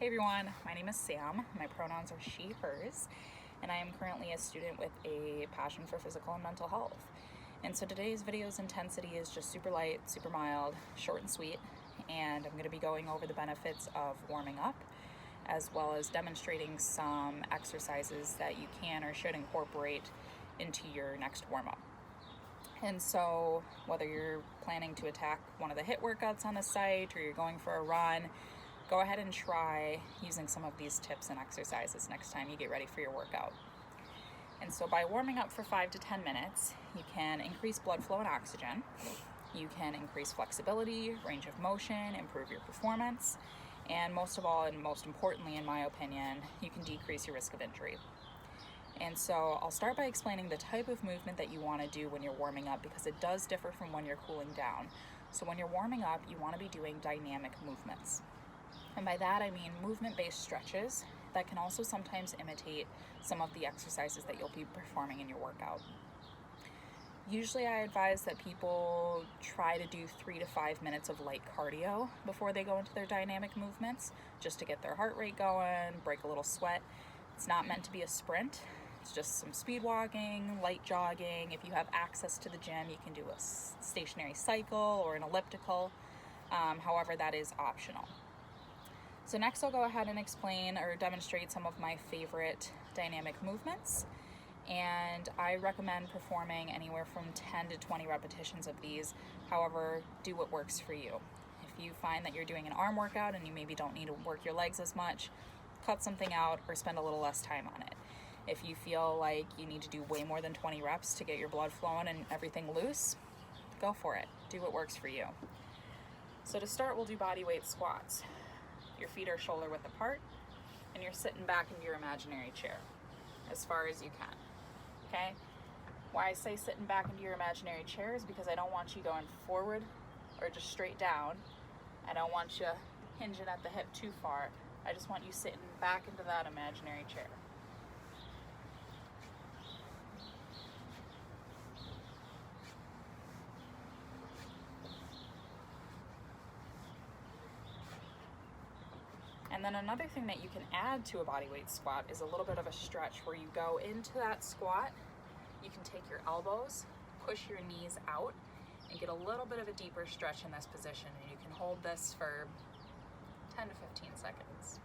Hey everyone, my name is Sam. My pronouns are she, hers, and I am currently a student with a passion for physical and mental health. And so today's video's intensity is just super light, super mild, short and sweet, and I'm going to be going over the benefits of warming up, as well as demonstrating some exercises that you can or should incorporate into your next warm-up. And so whether you're planning to attack one of the HIIT workouts on the site or you're going for a run, go ahead and try using some of these tips and exercises next time you get ready for your workout. And so by warming up for 5 to 10 minutes, you can increase blood flow and oxygen. You can increase flexibility, range of motion, improve your performance, and most of all, and most importantly in my opinion, you can decrease your risk of injury. And so I'll start by explaining the type of movement that you want to do when you're warming up, because it does differ from when you're cooling down. So when you're warming up, you want to be doing dynamic movements. And by that I mean movement-based stretches that can also sometimes imitate some of the exercises that you'll be performing in your workout. Usually I advise that people try to do 3 to 5 minutes of light cardio before they go into their dynamic movements, just to get their heart rate going, break a little sweat. It's not meant to be a sprint. It's just some speed walking, light jogging. If you have access to the gym, you can do a stationary cycle or an elliptical. However, that is optional. So next I'll go ahead and explain or demonstrate some of my favorite dynamic movements. And I recommend performing anywhere from 10 to 20 repetitions of these. However, do what works for you. If you find that you're doing an arm workout and you maybe don't need to work your legs as much, cut something out or spend a little less time on it. If you feel like you need to do way more than 20 reps to get your blood flowing and everything loose, go for it. Do what works for you. So to start, we'll do body weight squats. Your feet are shoulder width apart and you're sitting back into your imaginary chair as far as you can. Okay? Why I say sitting back into your imaginary chair is because I don't want you going forward or just straight down. I don't want you hinging at the hip too far. I just want you sitting back into that imaginary chair. And then another thing that you can add to a bodyweight squat is a little bit of a stretch where you go into that squat. You can take your elbows, push your knees out, and get a little bit of a deeper stretch in this position. And you can hold this for 10 to 15 seconds.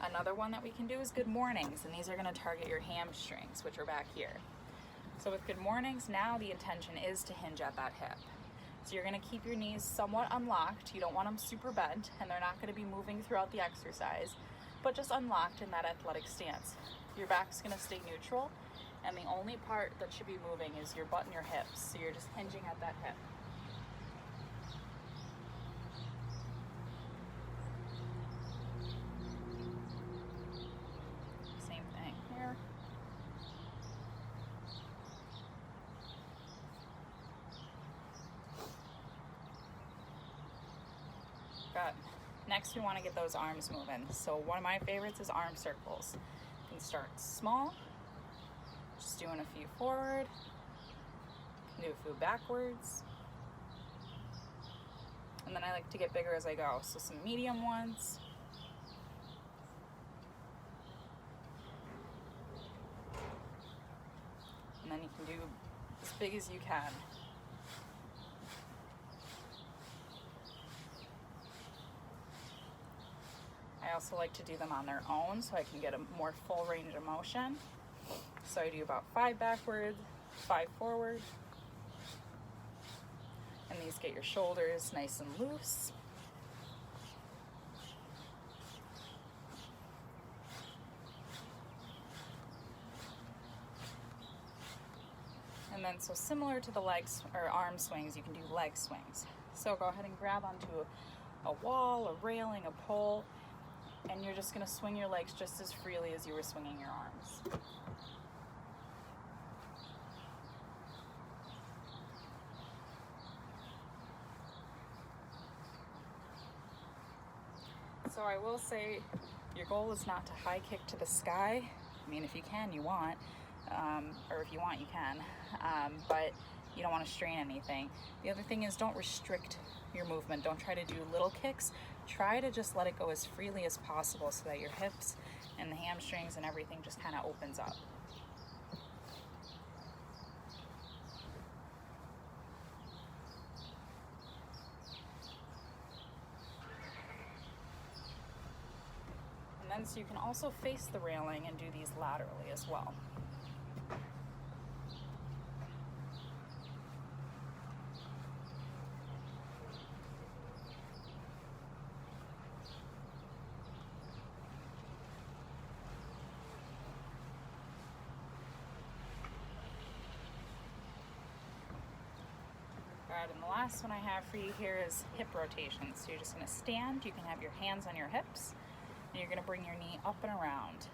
Another one that we can do is good mornings, and these are going to target your hamstrings, which are back here. So with good mornings, now the intention is to hinge at that hip. So you're going to keep your knees somewhat unlocked. You don't want them super bent, and they're not going to be moving throughout the exercise, but just unlocked in that athletic stance. Your back's going to stay neutral, and the only part that should be moving is your butt and your hips. So you're just hinging at that hip. Same thing here. Good. Next, we want to get those arms moving. So one of my favorites is arm circles. You can start small, just doing a few forward, do a few backwards, and then I like to get bigger as I go. So some medium ones. And then you can do as big as you can. I also like to do them on their own so I can get a more full range of motion. So I do about 5 backward, 5 forward. And these get your shoulders nice and loose. And then so similar to the legs or arm swings, you can do leg swings. So go ahead and grab onto a wall, a railing, a pole, and you're just going to swing your legs just as freely as you were swinging your arms. So I will say your goal is not to high kick to the sky. I mean, if you can, you want, or if you want, you can. But you don't want to strain anything. The other thing is, don't restrict your movement. Don't try to do little kicks. Try to just let it go as freely as possible so that your hips and the hamstrings and everything just kind of opens up. And then so you can also face the railing and do these laterally as well. Alright, and the last one I have for you here is hip rotations. So you're just going to stand, you can have your hands on your hips, and you're going to bring your knee up and around.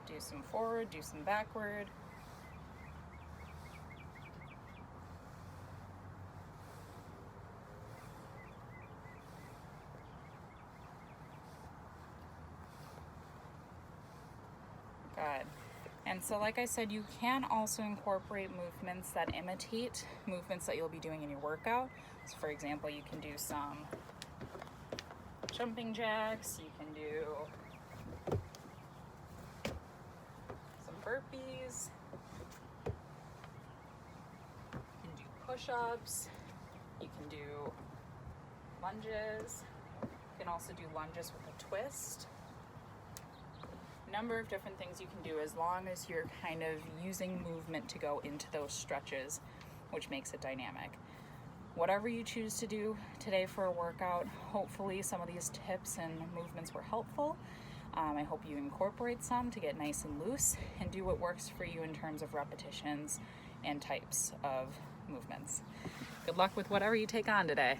Do some forward, do some backward. Good. And so like I said, you can also incorporate movements that imitate movements that you'll be doing in your workout. So for example, you can do some jumping jacks, you can do some burpees, you can do push-ups, you can do lunges, you can also do lunges with a twist. Number of different things you can do as long as you're kind of using movement to go into those stretches, which makes it dynamic. Whatever you choose to do today for a workout, hopefully some of these tips and movements were helpful. I hope you incorporate some to get nice and loose and do what works for you in terms of repetitions and types of movements. Good luck with whatever you take on today.